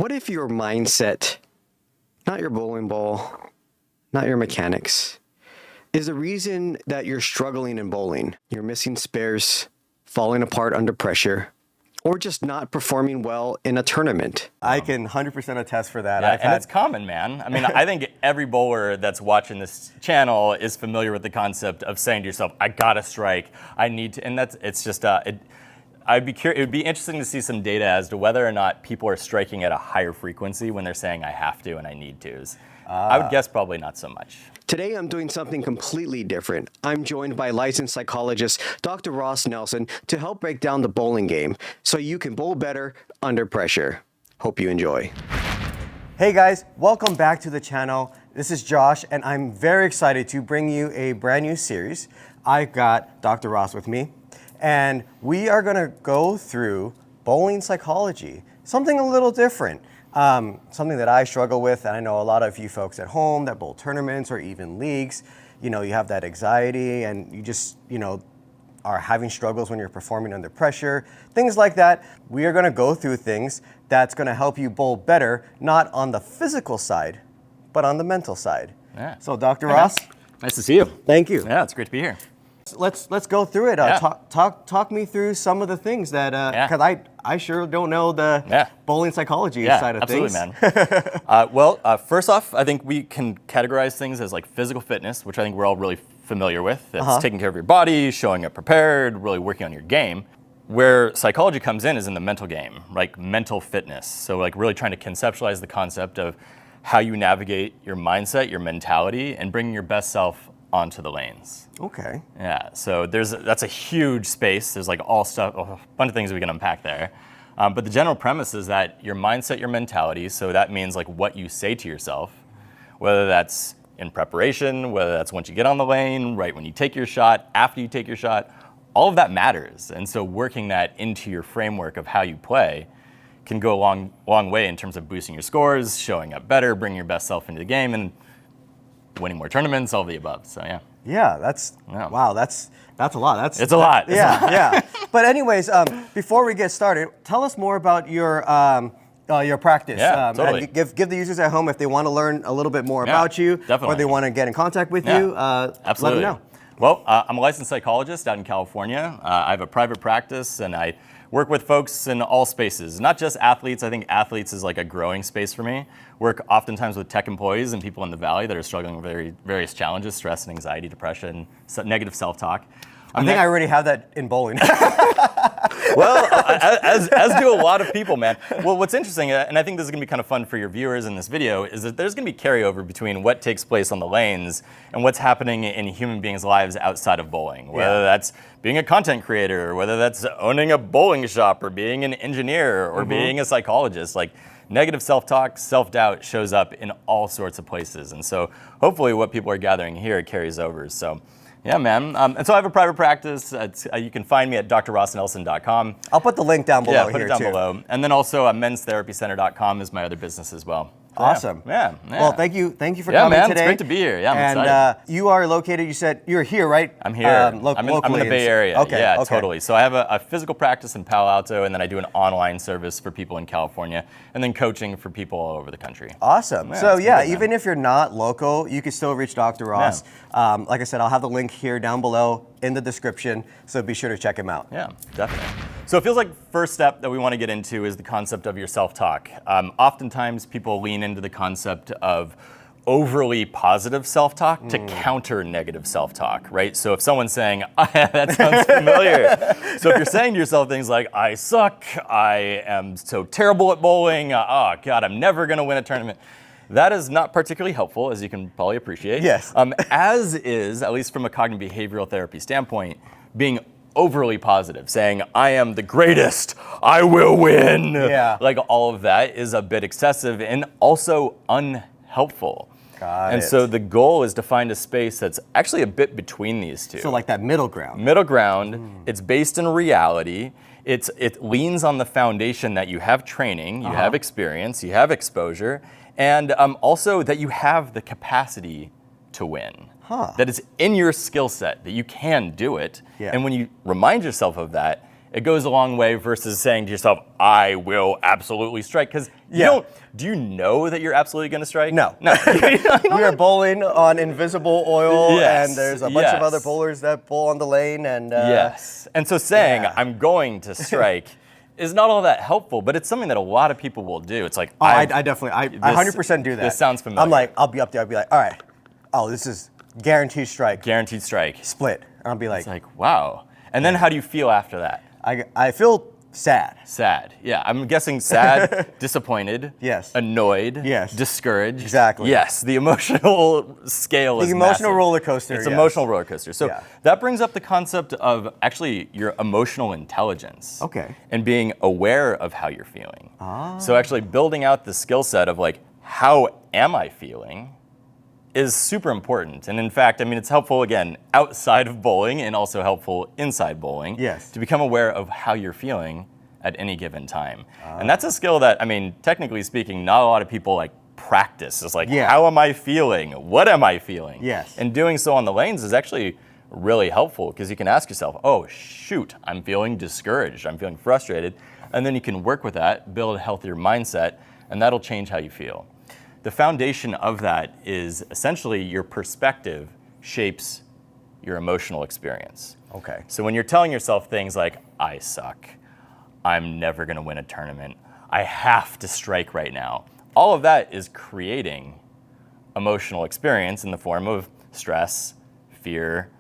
What if your mindset, not your bowling ball, not your mechanics, is the reason that you're struggling in bowling? You're missing spares, falling apart under pressure, or just not performing well in a tournament. I can 100% attest for that. Yeah, it's common, man. I mean, I think every bowler that's watching this channel is familiar with the concept of saying to yourself, I gotta strike, I need to, and it's just, it would be interesting to see some data as to whether or not people are striking at a higher frequency when they're saying I have to and I need to. I would guess probably not so much. Today, I'm doing something completely different. I'm joined by licensed psychologist Dr. Ross Nelson to help break down the bowling game so you can bowl better under pressure. Hope you enjoy. Hey guys, welcome back to the channel. This is Josh, and I'm very excited to bring you a brand new series. I've got Dr. Ross with me, and we are gonna go through bowling psychology, something a little different. Something that I struggle with, and I know a lot of you folks at home that bowl tournaments or even leagues, you have that anxiety and you just, are having struggles when you're performing under pressure, things like that. We are gonna go through things that's gonna help you bowl better, not on the physical side, but on the mental side. Yeah. So Dr. Ross. Nice to see you. Thank you. Yeah, it's great to be here. Let's go through it. Talk me through some of the things that, because I sure don't know the bowling psychology side of things. Absolutely, man. First off, I think we can categorize things as like physical fitness, which I think we're all really familiar with. It's taking care of your body, showing up prepared, really working on your game. Where psychology comes in is in the mental game, like mental fitness. So like really trying to conceptualize the concept of how you navigate your mindset, your mentality, and bringing your best self onto the lanes. Okay. Yeah, so that's a huge space. There's like a bunch of things we can unpack there. But the general premise is that your mindset, your mentality, so that means like what you say to yourself, whether that's in preparation, whether that's once you get on the lane, right when you take your shot, after you take your shot, all of that matters. And so working that into your framework of how you play can go a long way in terms of boosting your scores, showing up better, bringing your best self into the game, and winning more tournaments, all of the above. So yeah. Yeah, wow, that's a lot. It's a lot. Yeah. But anyways, before we get started, tell us more about your practice. Yeah, totally. And give the users at home, if they want to learn a little bit more about you, definitely. or they want to get in contact with you, absolutely. let them know. Well, I'm a licensed psychologist out in California. I have a private practice, and I work with folks in all spaces, not just athletes. I think athletes is like a growing space for me. Work oftentimes with tech employees and people in the Valley that are struggling with various challenges, stress and anxiety, depression, negative self-talk. I think I already have that in bowling. Well, as do a lot of people, man. Well, what's interesting, and I think this is gonna be kind of fun for your viewers in this video, is that there's gonna be carryover between what takes place on the lanes and what's happening in human beings' lives outside of bowling. Whether that's being a content creator, or whether that's owning a bowling shop, or being an engineer, or being a psychologist. Like, negative self-talk, self-doubt shows up in all sorts of places. And so hopefully what people are gathering here carries over. So yeah, man. And so I have a private practice. You can find me at drrossnelson.com. I'll put the link down below put here it down too. below. And then also menstherapycenter.com is my other business as well. So, awesome. Yeah. Well, thank you for coming man, today. It's great to be here. Yeah, I'm and, excited. You are located, you said, you're here, right? I'm here. I'm in Locally the Bay Area. Okay. Yeah, totally. So I have a physical practice in Palo Alto, and then I do an online service for people in California, and then coaching for people all over the country. Awesome. Yeah, so yeah, good, even if you're not local, you can still reach Dr. Ross. Yeah. Like I said, I'll have the link here down below in the description, so be sure to check him out. Yeah, definitely. So it feels like first step that we want to get into is the concept of your self-talk. Oftentimes people lean into the concept of overly positive self-talk to counter negative self-talk, right? So if someone's saying, that sounds familiar. So if you're saying to yourself things like, I suck, I am so terrible at bowling, oh God, I'm never gonna win a tournament. That is not particularly helpful, as you can probably appreciate. Yes. As is, at least from a cognitive behavioral therapy standpoint, being overly positive, saying, I am the greatest, I will win. Yeah. Like all of that is a bit excessive and also unhelpful. Got and it. so the goal is to find a space that's actually a bit between these two. So like that middle ground. Middle ground, it's based in reality. It leans on the foundation that you have training, you have experience, you have exposure, and also that you have the capacity to win. That it's in your skill set, that you can do it. Yeah. And when you remind yourself of that, it goes a long way versus saying to yourself, I will absolutely strike. Because do you know that you're absolutely going to strike? No. No. We are bowling on invisible oil, Yes, and there's a bunch of yes. other bowlers that bowl on the lane. And Yes. And so saying, Yeah. I'm going to strike is not all that helpful, but it's something that a lot of people will do. It's like, I definitely, I 100% do that. This sounds familiar. I'm like, I'll be up there, I'll be like, all right, oh, this is guaranteed strike, Guaranteed strike. split. And I'll be like, It's like, wow. And then how do you feel after that? I feel sad. Sad. Yeah, I'm guessing sad, disappointed, Yes. annoyed, Yes. discouraged. Exactly. Yes, the emotional scale is The emotional massive. roller coaster, It's yes. emotional roller coaster. So Yeah. that brings up the concept of actually your emotional intelligence. Okay. And being aware of how you're feeling. So actually building out the skill set of like, how am I feeling? Is super important. And in fact, I mean, it's helpful, again, outside of bowling and also helpful inside bowling. Yes. To become aware of how you're feeling at any given time. And that's a skill that, I mean, technically speaking, not a lot of people like practice. It's like, Yeah. how am I feeling? What am I feeling? Yes. And doing so on the lanes is actually really helpful because you can ask yourself, oh, shoot, I'm feeling discouraged. I'm feeling frustrated. And then you can work with that, build a healthier mindset, and that'll change how you feel. The foundation of that is essentially your perspective shapes your emotional experience. Okay. So when you're telling yourself things like, I suck, I'm never gonna win a tournament, I have to strike right now, all of that is creating emotional experience in the form of stress, fear,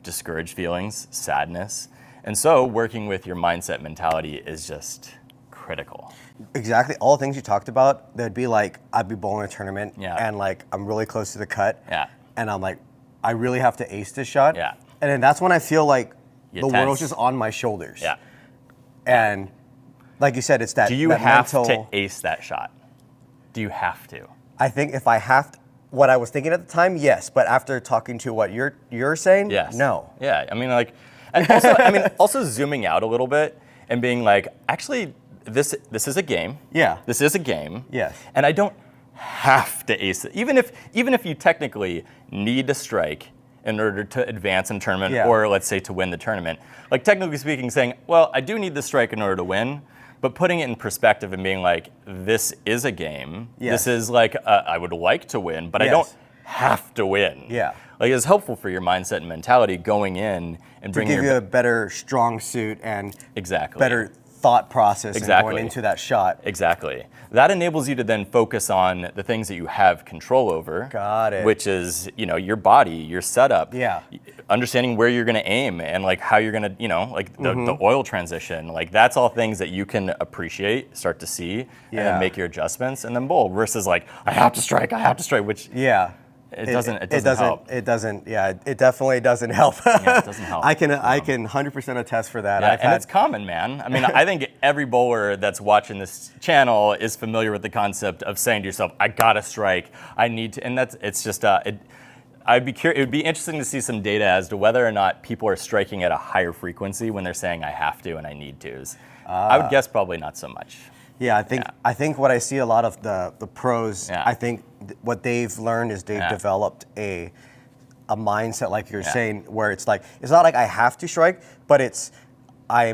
discouraged feelings, sadness. And so working with your mindset mentality is just critical. Exactly. All the things you talked about, there'd be like, I'd be bowling a tournament, Yeah. and like, I'm really close to the cut. Yeah. And I'm like, I really have to ace this shot. Yeah. And then that's when I feel like You're the tense. world's just on my shoulders. Yeah. And like you said, it's that Do you that have mental, to ace that shot? Do you have to? I think if I have to, what I was thinking at the time, yes. But after talking to what you're saying, Yes. no. Yeah. I mean, like, and also, I mean, also zooming out a little bit and being like, actually, this is a game. Yeah. This is a game. Yes. And I don't have to ace it. Even if you technically need to strike in order to advance in tournament, Yeah. or let's say to win the tournament. Like technically speaking, saying, well, I do need the strike in order to win, but putting it in perspective and being like, this is a game. Yes. This is like, I would like to win, but I Yes. don't have to win. Yeah. Like it's helpful for your mindset and mentality going in and To bringing give your you a better strong suit and exactly better thought process and Exactly. going into that shot. Exactly. That enables you to then focus on the things that you have control over. Got it. Which is, your body, your setup. Yeah. Understanding where you're going to aim and like how you're going to, like the oil transition. Like that's all things that you can appreciate, start to see, and Yeah. then make your adjustments and then bowl. Versus like, I have to strike, which Yeah. it doesn't help. It doesn't. Yeah, it definitely doesn't help. Yeah, it doesn't help. I can 100% attest for that. Yeah, and it's common, man. I mean, I think every bowler that's watching this channel is familiar with the concept of saying to yourself, "I gotta strike. I need to," and it's just I'd be curious. It would be interesting to see some data as to whether or not people are striking at a higher frequency when they're saying, "I have to" and "I need to." I would guess probably not so much. Yeah, I think what I see a lot of the pros. Yeah. I think what they've learned is they've Yeah. developed a mindset, like you're saying, where it's like it's not like I have to strike, but it's a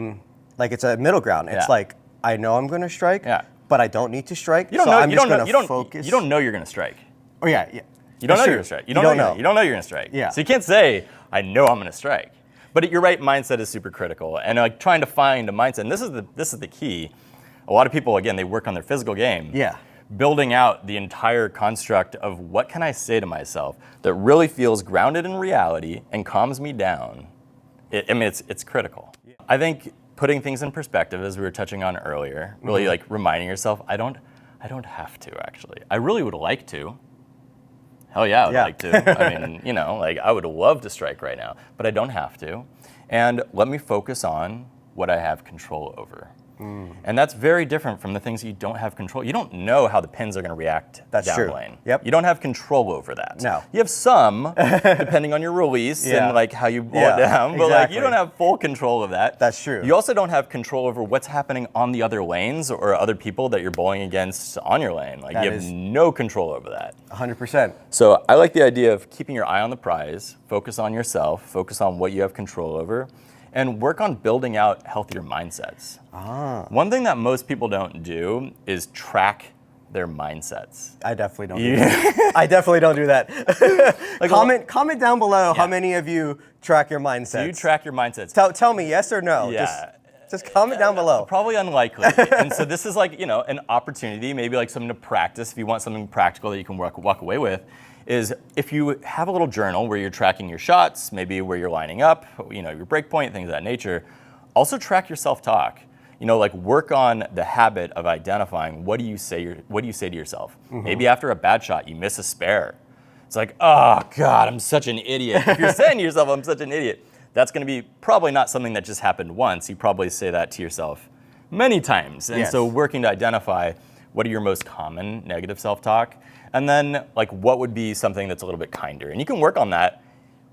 middle ground. It's Yeah. like I know I'm going to strike, Yeah. but I don't need to strike. You don't so know. I'm You just don't know. gonna You don't. focus. You don't know you're gonna strike. Oh yeah. You don't That's know true. you're gonna strike. You don't know. You don't know you're gonna strike. Yeah. So you can't say, "I know I'm gonna strike." But your right mindset is super critical, and like trying to find a mindset. And this is the key. A lot of people, again, they work on their physical game. Yeah. Building out the entire construct of what can I say to myself that really feels grounded in reality and calms me down. It's critical. Yeah. I think putting things in perspective, as we were touching on earlier, really like reminding yourself, I don't have to actually. I really would like to. Hell yeah, I would like to. I mean, like I would love to strike right now, but I don't have to. And let me focus on what I have control over. And that's very different from the things that you don't have control. You don't know how the pins are going to react That's true. down lane. Yep. You don't have control over that. No. You have some, depending on your release Yeah. and like how you bowl Yeah, it down, but like you exactly. don't have full control of that. That's true. You also don't have control over what's happening on the other lanes or other people that you're bowling against on your lane. Like That you have is- no control over that. 100%. So I like the idea of keeping your eye on the prize, focus on yourself, focus on what you have control over, and work on building out healthier mindsets. One thing that most people don't do is track their mindsets. I definitely don't do that. I definitely don't do that. Comment down below how many of you track your mindsets. Do you track your mindsets? Tell me yes or no. Yeah. Just comment down below. Probably unlikely. And so this is like, an opportunity, maybe like something to practice if you want something practical that you can walk away with, is if you have a little journal where you're tracking your shots, maybe where you're lining up, your break point, things of that nature. Also track your self-talk. Like work on the habit of identifying what do you say to yourself. Maybe after a bad shot, you miss a spare. It's like, oh God, I'm such an idiot. If you're saying to yourself, I'm such an idiot, that's gonna be probably not something that just happened once. You probably say that to yourself many times. And so working to identify what are your most common negative self-talk, and then like what would be something that's a little bit kinder. And you can work on that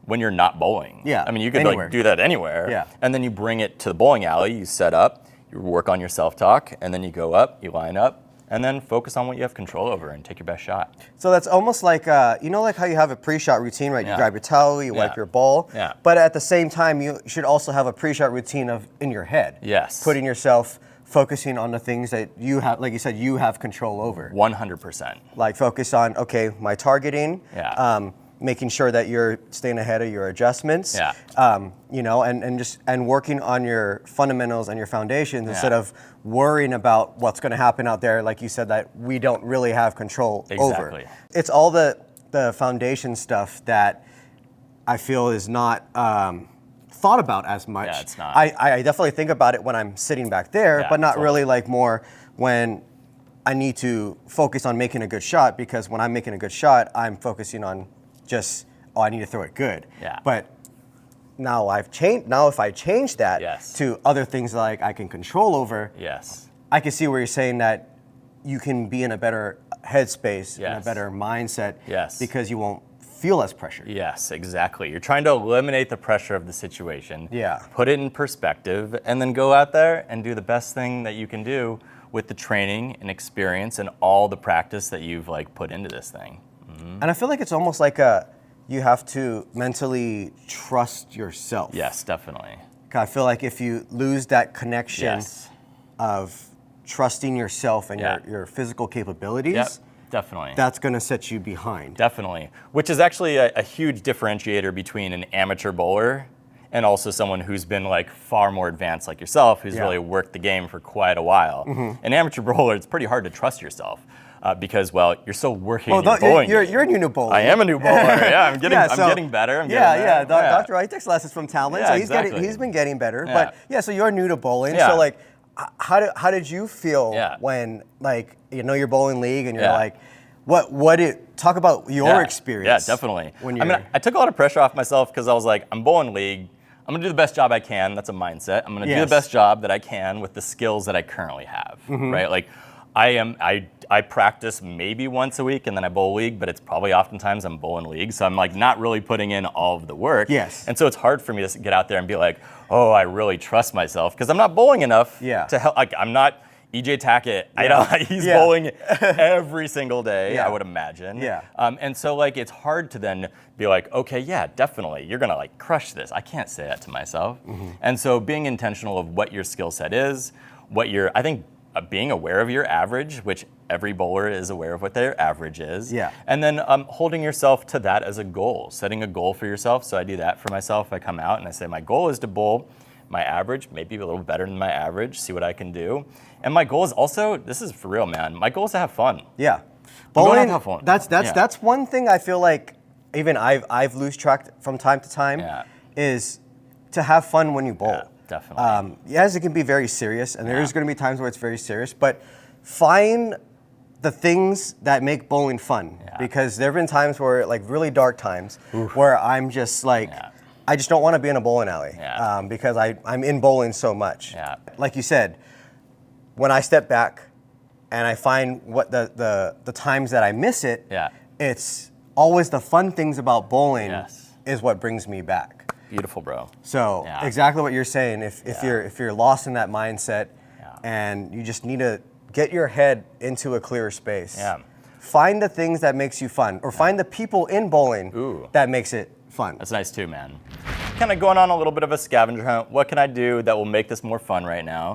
when you're not bowling. Yeah, I mean, you could like do that anywhere. Yeah. And then you bring it to the bowling alley, you set up, you work on your self-talk, and then you go up, you line up, and then focus on what you have control over and take your best shot. So that's almost like, like how you have a pre-shot routine, right? You grab your towel, you wipe your bowl. Yeah. But at the same time, you should also have a pre-shot routine in your head. Yes. Putting yourself, focusing on the things that you have, like you said, you have control over. 100%. Like focus on, okay, my targeting. Yeah. Making sure that you're staying ahead of your adjustments. Yeah. And working on your fundamentals and your foundations instead of worrying about what's going to happen out there, like you said, that we don't really have control over. It's all the foundation stuff that I feel is not thought about as much. Yeah, it's not. I definitely think about it when I'm sitting back there, but not really like more when I need to focus on making a good shot, because when I'm making a good shot, I'm focusing on just, I need to throw it good. Yeah. But now if I change that to other things like I can control over, I can see where you're saying that you can be in a better headspace, in a better mindset, because you won't feel as pressured. Yes, exactly. You're trying to eliminate the pressure of the situation, put it in perspective, and then go out there and do the best thing that you can do with the training and experience and all the practice that you've like put into this thing. And I feel like it's almost like you have to mentally trust yourself. Yes, definitely. I feel like if you lose that connection of trusting yourself and your physical capabilities, definitely, that's going to set you behind. Definitely, which is actually a huge differentiator between an amateur bowler and also someone who's been like far more advanced like yourself, who's really worked the game for quite a while. An amateur bowler, it's pretty hard to trust yourself. Because you're still working. You're a new bowler. I am a new bowler. I'm getting better. Dr. Wright takes lessons from talent, so he's been getting better. But so you're new to bowling. So like, how did you feel when you're bowling league and you're like, talk about your experience? Yeah, definitely. I took a lot of pressure off myself because I was like, I'm bowling league. I'm gonna do the best job I can. That's a mindset. I'm gonna do the best job that I can with the skills that I currently have. Right, like. I practice maybe once a week and then I bowl league, but it's probably oftentimes I'm bowling league. So I'm like not really putting in all of the work. And so it's hard for me to get out there and be like, oh, I really trust myself because I'm not bowling enough to help. Like I'm not EJ Tackett. He's bowling every single day, I would imagine. And so like it's hard to then be like, okay, definitely, you're gonna like crush this. I can't say that to myself. And so being intentional of what your skill set is, being aware of your average, which every bowler is aware of what their average is. And then holding yourself to that as a goal, setting a goal for yourself. So I do that for myself. I come out and I say, my goal is to bowl my average, maybe a little better than my average, see what I can do. And my goal is also, this is for real, man, my goal is to have fun. Bowling, have fun. That's one thing I feel like even I've lose track from time to time is to have fun when you bowl. Definitely. Yes, it can be very serious, and there's going to be times where it's very serious, but find the things that make bowling fun. Because there have been times where, like really dark times, where I'm just like, I just don't want to be in a bowling alley because I'm in bowling so much. Like you said, when I step back and I find what the times that I miss it, it's always the fun things about bowling is what brings me back. Beautiful, bro. So exactly what you're saying. If you're lost in that mindset, and you just need to get your head into a clearer space. Find the things that makes you fun, or find the people in bowling that makes it fun. That's nice too, man. kind of going on a little bit of a scavenger hunt. What can I do that will make this more fun right now?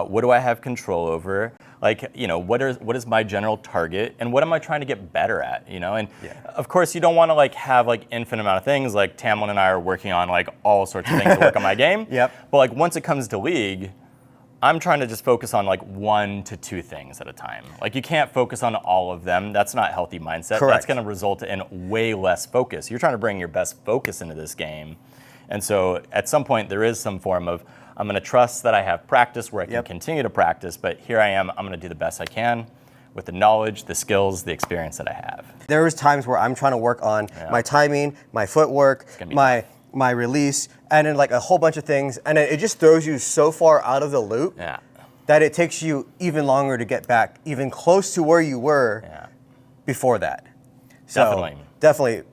What do I have control over? Like, you know, what is my general target, and what am I trying to get better at? You know, and of course, you don't want to like have like infinite amount of things. Like Tamlin and I are working on like all sorts of things to work on my game. Yep. But like once it comes to League, I'm trying to just focus on like 1 to 2 things at a time. Like you can't focus on all of them. That's not healthy mindset. Correct. That's going to result in way less focus. You're trying to bring your best focus into this game. And so at some point there is some form of, I'm going to trust that I have practice where I can continue to practice, but here I am, I'm going to do the best I can with the knowledge, the skills, the experience that I have. There was times where I'm trying to work on my timing, my footwork, my release, and then like a whole bunch of things, and it just throws you so far out of the loop that it takes you even longer to get back, even close to where you were before that. So definitely,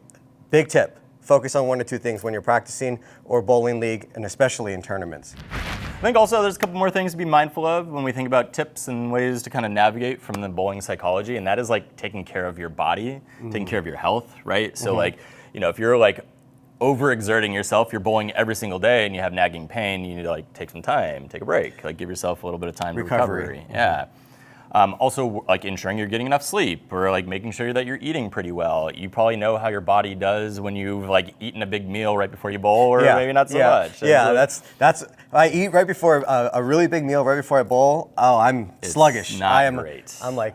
big tip. Focus on 1 to 2 things when you're practicing or bowling league, and especially in tournaments. I think also there's a couple more things to be mindful of when we think about tips and ways to kind of navigate from the bowling psychology, and that is like taking care of your body, taking care of your health, right? So like, you know, if you're like overexerting yourself, you're bowling every single day and you have nagging pain, you need to like take some time, take a break, like give yourself a little bit of time to recovery. Yeah. Also, like ensuring you're getting enough sleep, or like making sure that you're eating pretty well. You probably know how your body does when you've like eaten a big meal right before you bowl, or maybe not so much. That's I eat right before a really big meal right before I bowl. Oh, I'm sluggish. Great. I'm like,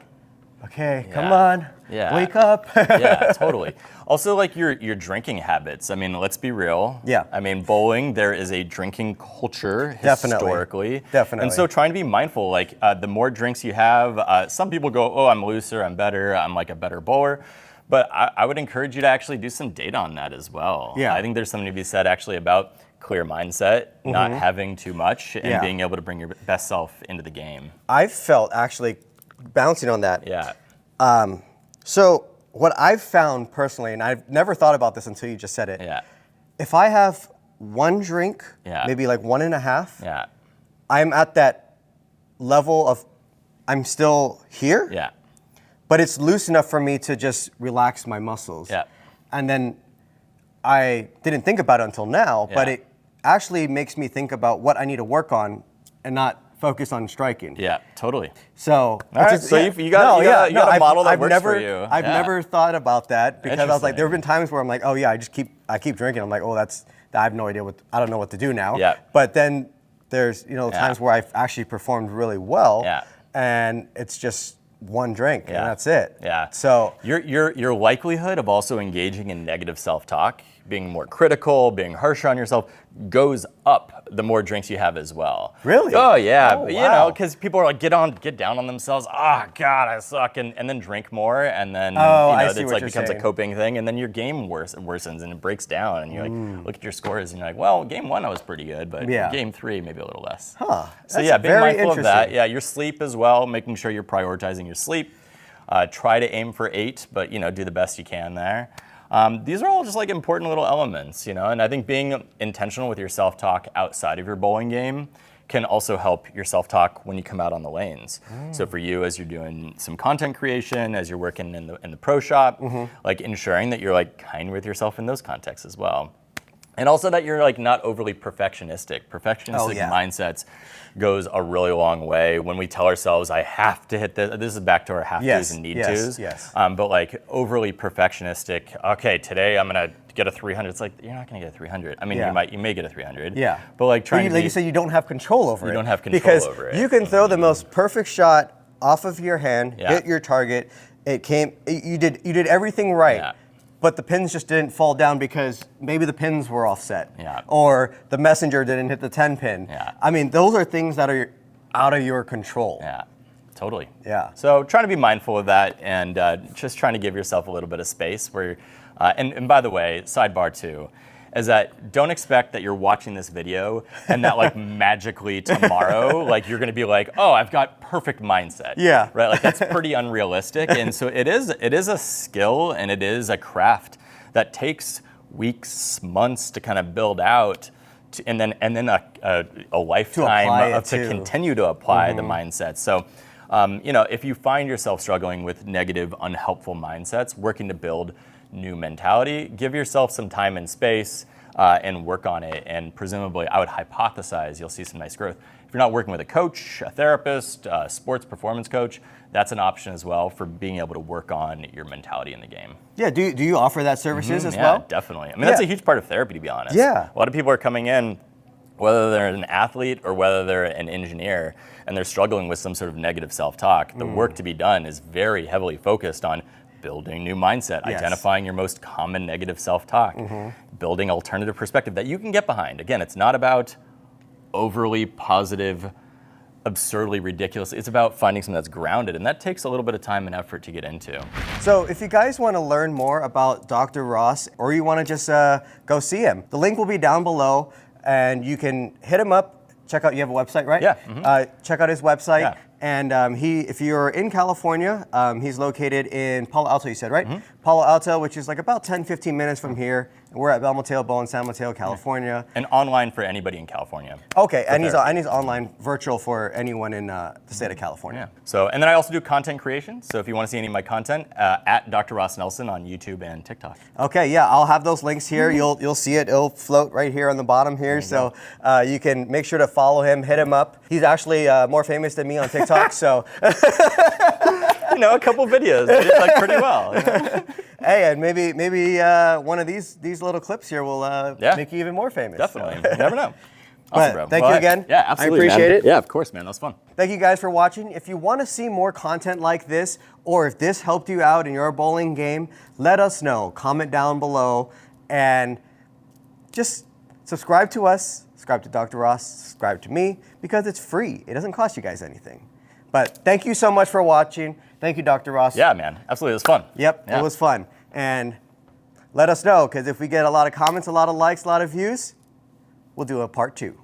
okay, come on, wake up. Yeah, totally. Also, like your drinking habits. I mean, let's be real. Yeah. I mean, bowling, there is a drinking culture historically. Definitely. And so trying to be mindful, like the more drinks you have, some people go, oh, I'm looser, I'm better, I'm like a better bowler. But I would encourage you to actually do some data on that as well. Yeah. I think there's something to be said actually about clear mindset, not having too much, and being able to bring your best self into the game. I felt actually bouncing on that. Yeah. So what I've found personally, and I've never thought about this until you just said it. Yeah. If I have 1 drink, maybe like 1.5, I'm at that level of, I'm still here. Yeah. But it's loose enough for me to just relax my muscles. Yeah. And then I didn't think about it until now, but it actually makes me think about what I need to work on and not focus on striking. Yeah, totally. So, all right, so you got a model that works for you. I've never thought about that, because I was like, there have been times where I'm like, oh yeah, I keep drinking. I'm like, oh, I have no idea I don't know what to do now. Yeah. But then there's times where I've actually performed really well. Yeah. And it's just 1 drink and that's it. Yeah. So your likelihood of also engaging in negative self-talk, being more critical, being harsher on yourself, goes up the more drinks you have as well. Really? Oh yeah. Oh, you wow. know, because people are like get down on themselves. Oh God, I suck, and then drink more, and then it's like becomes a coping thing, and then your game worsens and it breaks down, and you like look at your scores and you're like, well, game 1 I was pretty good, but game 3 maybe a little less. Huh. So being mindful of that. Yeah, your sleep as well, making sure you're prioritizing your sleep. Try to aim for 8, but do the best you can there. These are all just like important little elements, and I think being intentional with your self-talk outside of your bowling game can also help your self-talk when you come out on the lanes. So for you, as you're doing some content creation, as you're working in the pro shop, like ensuring that you're like kind with yourself in those contexts as well. And also that you're like not overly perfectionistic. Perfectionistic mindsets goes a really long way. When we tell ourselves, I have to hit this, this is back to our have tos and need tos. Yes. But like overly perfectionistic, okay, today I'm gonna get a 300. It's like, you're not gonna get a 300. I mean, you may get a 300. Yeah. But like trying like you said, you don't have control over it. You don't have control over it. Because you can throw the most perfect shot off of your hand, hit your target. You did everything right. Yeah. But the pins just didn't fall down because maybe the pins were offset. Yeah. Or the messenger didn't hit the 10 pin. Yeah. I mean, those are things that are out of your control. Yeah, totally. Yeah. So trying to be mindful of that, and just trying to give yourself a little bit of space where, and by the way, sidebar too, is that don't expect that you're watching this video and that like magically tomorrow, like you're gonna be like, oh, I've got perfect mindset. Yeah. Right, like that's pretty unrealistic. And so it is a skill and it is a craft that takes weeks, months to kind of build out, and then a lifetime to continue to apply the mindset. So, if you find yourself struggling with negative, unhelpful mindsets, working to build new mentality, give yourself some time and space. and work on it. And presumably, I would hypothesize you'll see some nice growth. If you're not working with a coach, a therapist, a sports performance coach, that's an option as well for being able to work on your mentality in the game. Yeah, do you offer that services as yeah, well? Definitely. I mean, that's a huge part of therapy, to be honest. Yeah. A lot of people are coming in, whether they're an athlete or whether they're an engineer, and they're struggling with some sort of negative self-talk. The work to be done is very heavily focused on building new mindset, Yes. identifying your most common negative self-talk, building alternative perspective that you can get behind. Again, it's not about overly positive, absurdly ridiculous. It's about finding something that's grounded, and that takes a little bit of time and effort to get into. So if you guys want to learn more about Dr. Ross, or you want to just go see him, the link will be down below, and you can hit him up. Check out, you have a website, right? Yeah. Check out his website. Yeah. And if you're in California, he's located in Palo Alto, you said, right? Palo Alto, which is like about 10, 15 minutes from here. We're at Mateo in San Mateo, California. And online for anybody in California. Okay, and he's online, virtual for anyone in the state of California. Yeah. So, and then I also do content creation. So if you want to see any of my content, at Dr. Ross Nelson on YouTube and TikTok. Okay, yeah, I'll have those links here. You'll see it. It'll float right here on the bottom here. So you can make sure to follow him, hit him up. He's actually more famous than me on TikTok, so. You know, a couple videos did like pretty well. Hey, and maybe one of these little clips here will make you even more famous. Definitely. You never know. But Awesome, bro. thank you again. Yeah, absolutely. I appreciate man. it. Yeah, of course, man. That was fun. Thank you guys for watching. If you want to see more content like this, or if this helped you out in your bowling game, let us know. Comment down below, and just subscribe to us, subscribe to Dr. Ross, subscribe to me, because it's free. It doesn't cost you guys anything. But thank you so much for watching. Thank you, Dr. Ross. Yeah, man. Absolutely. It was fun. Yep, Yeah. it was fun. And let us know, because if we get a lot of comments, a lot of likes, a lot of views, we'll do a part 2.